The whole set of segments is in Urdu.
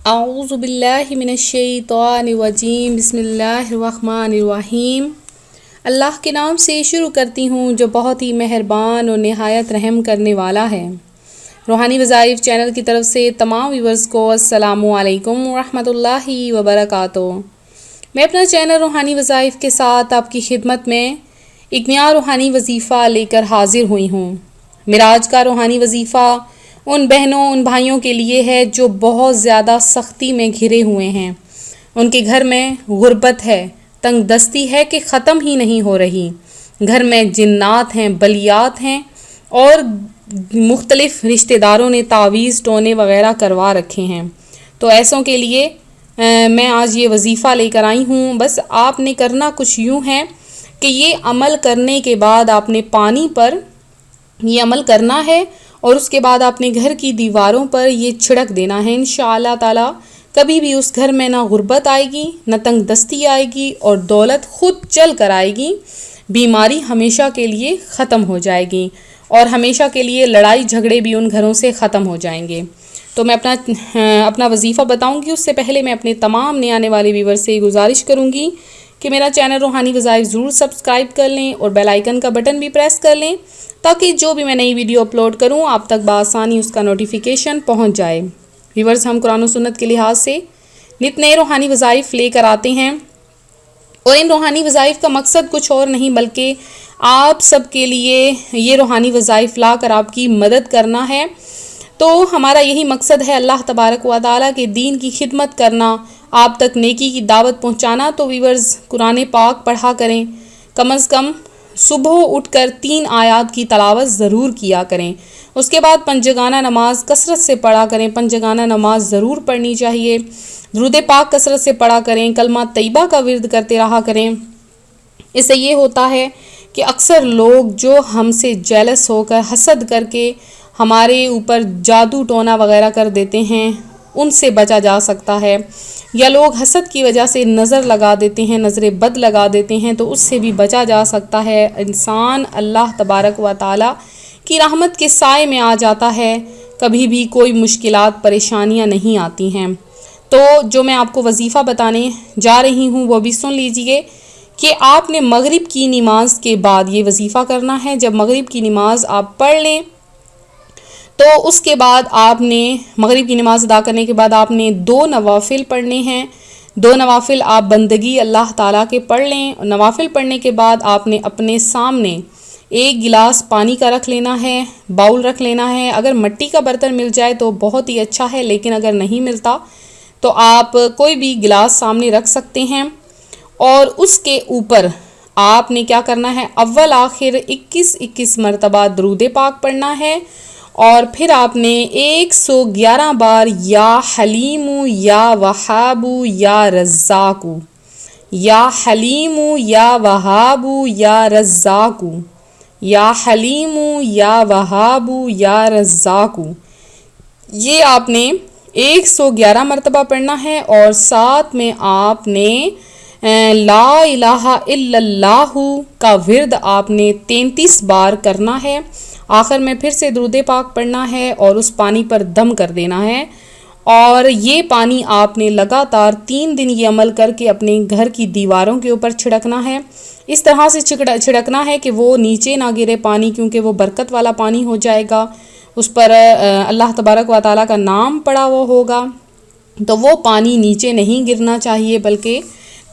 اعوذ باللہ من الشیطان الرجیم بسم اللہ الرحمن الرحیم۔ اللہ کے نام سے شروع کرتی ہوں جو بہت ہی مہربان اور نہایت رحم کرنے والا ہے۔ روحانی وظائف چینل کی طرف سے تمام ویورز کو السلام علیکم ورحمۃ اللہ وبرکاتہ۔ میں اپنا چینل روحانی وظائف کے ساتھ آپ کی خدمت میں ایک نیا روحانی وظیفہ لے کر حاضر ہوئی ہوں۔ معراج کا روحانی وظیفہ ان بہنوں ان بھائیوں کے لیے ہے جو بہت زیادہ سختی میں گھرے ہوئے ہیں، ان کے گھر میں غربت ہے، تنگ دستی ہے کہ ختم ہی نہیں ہو رہی، گھر میں جنات ہیں، بلیات ہیں اور مختلف رشتہ داروں نے تعویذ ٹونے وغیرہ کروا رکھے ہیں۔ تو ایسوں کے لیے میں آج یہ وظیفہ لے کر آئی ہوں۔ بس آپ نے کرنا کچھ یوں ہے کہ یہ عمل کرنے کے بعد آپ نے پانی پر یہ عمل کرنا ہے اور اس کے بعد آپ نے گھر کی دیواروں پر یہ چھڑک دینا ہے۔ انشاءاللہ تعالی کبھی بھی اس گھر میں نہ غربت آئے گی، نہ تنگ دستی آئے گی اور دولت خود چل کر آئے گی، بیماری ہمیشہ کے لیے ختم ہو جائے گی اور ہمیشہ کے لیے لڑائی جھگڑے بھی ان گھروں سے ختم ہو جائیں گے۔ تو میں اپنا وظیفہ بتاؤں گی، اس سے پہلے میں اپنے تمام نئے آنے والے ویور سے گزارش کروں گی کہ میرا چینل روحانی وظائف ضرور سبسکرائب کر لیں اور بیل آئیکن کا بٹن بھی پریس کر لیں تاکہ جو بھی میں نئی ویڈیو اپلوڈ کروں آپ تک بآسانی اس کا نوٹیفیکیشن پہنچ جائے۔ ویورز، ہم قرآن و سنت کے لحاظ سے نت نئے روحانی وظائف لے کر آتے ہیں اور ان روحانی وظائف کا مقصد کچھ اور نہیں بلکہ آپ سب کے لیے یہ روحانی وظائف لا کر آپ کی مدد کرنا ہے۔ تو ہمارا یہی مقصد ہے، اللہ تبارک و تعالیٰ کے دین کی خدمت کرنا، آپ تک نیکی کی دعوت پہنچانا۔ تو ویورز، قرآن پاک پڑھا کریں، کم از کم صبح اٹھ کر 3 آیات کی تلاوت ضرور کیا کریں۔ اس کے بعد پنجگانہ نماز کثرت سے پڑھا کریں، پنجگانہ نماز ضرور پڑھنی چاہیے، درود پاک کثرت سے پڑھا کریں، کلمہ طیبہ کا ورد کرتے رہا کریں۔ اس سے یہ ہوتا ہے کہ اکثر لوگ جو ہم سے جیلس ہو کر حسد کر کے ہمارے اوپر جادو ٹونا وغیرہ کر دیتے ہیں، ان سے بچا جا سکتا ہے، یا لوگ حسد کی وجہ سے نظر لگا دیتے ہیں، نظر بد لگا دیتے ہیں، تو اس سے بھی بچا جا سکتا ہے۔ انسان اللہ تبارک و تعالیٰ کی رحمت کے سائے میں آ جاتا ہے، کبھی بھی کوئی مشکلات پریشانیاں نہیں آتی ہیں۔ تو جو میں آپ کو وظیفہ بتانے جا رہی ہوں وہ بھی سن لیجئے کہ آپ نے مغرب کی نماز کے بعد یہ وظیفہ کرنا ہے۔ جب مغرب کی نماز آپ پڑھ لیں تو اس کے بعد آپ نے مغرب کی نماز ادا کرنے کے بعد آپ نے 2 نوافل پڑھنے ہیں۔ 2 نوافل آپ بندگی اللہ تعالیٰ کے پڑھ لیں۔ نوافل پڑھنے کے بعد آپ نے اپنے سامنے 1 گلاس پانی کا رکھ لینا ہے، باؤل رکھ لینا ہے۔ اگر مٹی کا برتن مل جائے تو بہت ہی اچھا ہے، لیکن اگر نہیں ملتا تو آپ کوئی بھی گلاس سامنے رکھ سکتے ہیں۔ اور اس کے اوپر آپ نے کیا کرنا ہے، اول آخر 21 مرتبہ درود پاک پڑھنا ہے اور پھر آپ نے 111 بار یا حلیم یا وہاب یا رزاق، یا حلیم یا وہاب یا رزاق، یا حلیم یا وہاب یا رزاق، یہ آپ نے 111 مرتبہ پڑھنا ہے۔ اور ساتھ میں آپ نے لا الہ الا اللہ کا ورد آپ نے 33 بار کرنا ہے۔ آخر میں پھر سے درود پاک پڑھنا ہے اور اس پانی پر دم کر دینا ہے، اور یہ پانی آپ نے لگاتار 3 دن یہ عمل کر کے اپنے گھر کی دیواروں کے اوپر چھڑکنا ہے۔ اس طرح سے چھڑکنا ہے کہ وہ نیچے نہ گرے پانی، کیونکہ وہ برکت والا پانی ہو جائے گا، اس پر اللہ تبارک و تعالیٰ کا نام پڑا ہوا ہوگا، تو وہ پانی نیچے نہیں گرنا چاہیے بلکہ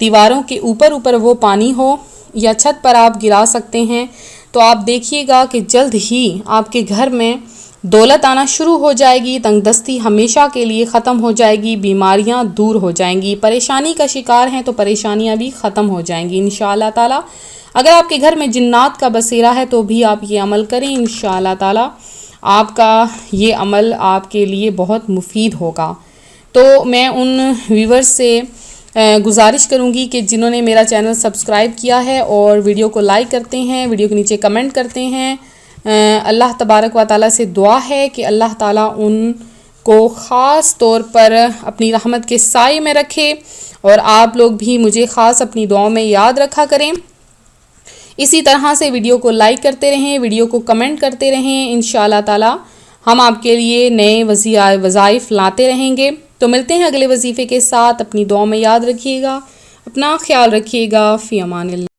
دیواروں کے اوپر وہ پانی ہو، یا چھت پر آپ گرا سکتے ہیں۔ تو آپ دیکھیے گا کہ جلد ہی آپ کے گھر میں دولت آنا شروع ہو جائے گی، تنگ دستی ہمیشہ کے لیے ختم ہو جائے گی، بیماریاں دور ہو جائیں گی، پریشانی کا شکار ہیں تو پریشانیاں بھی ختم ہو جائیں گی انشاءاللہ تعالی۔ اگر آپ کے گھر میں جنات کا بسیرا ہے تو بھی آپ یہ عمل کریں، انشاءاللہ تعالی آپ کا یہ عمل آپ کے لیے بہت مفید ہوگا۔ تو میں ان ویورز سے گزارش کروں گی کہ جنہوں نے میرا چینل سبسکرائب کیا ہے اور ویڈیو کو لائک کرتے ہیں، ویڈیو کے نیچے کمنٹ کرتے ہیں، اللہ تبارک و تعالیٰ سے دعا ہے کہ اللہ تعالیٰ ان کو خاص طور پر اپنی رحمت کے سائے میں رکھے، اور آپ لوگ بھی مجھے خاص اپنی دعاؤں میں یاد رکھا کریں۔ اسی طرح سے ویڈیو کو لائک کرتے رہیں، ویڈیو کو کمنٹ کرتے رہیں، انشاءاللہ تعالی ہم آپ کے لیے نئے وظائف لاتے رہیں گے۔ تو ملتے ہیں اگلے وظیفے کے ساتھ، اپنی دعا میں یاد رکھیے گا، اپنا خیال رکھیے گا، فی امان اللہ۔